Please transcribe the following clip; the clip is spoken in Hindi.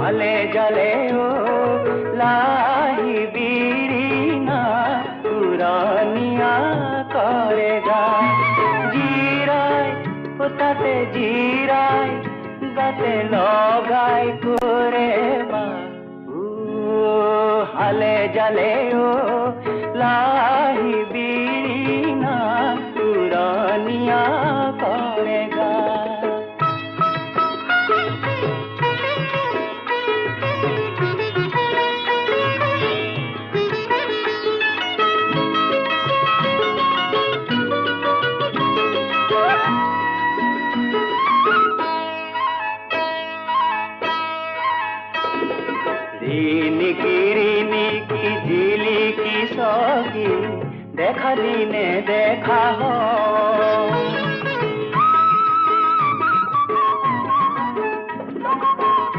हाले जले ओ लाही बीड़ी ना पुरानिया करेगा जीराय होताते जीराय गाते लगाय करे बा हाले जले ओ लाही बीड़ी ना पुरानिया करेगा ऋणी की झिली की सौगी देखा दिने देखा हो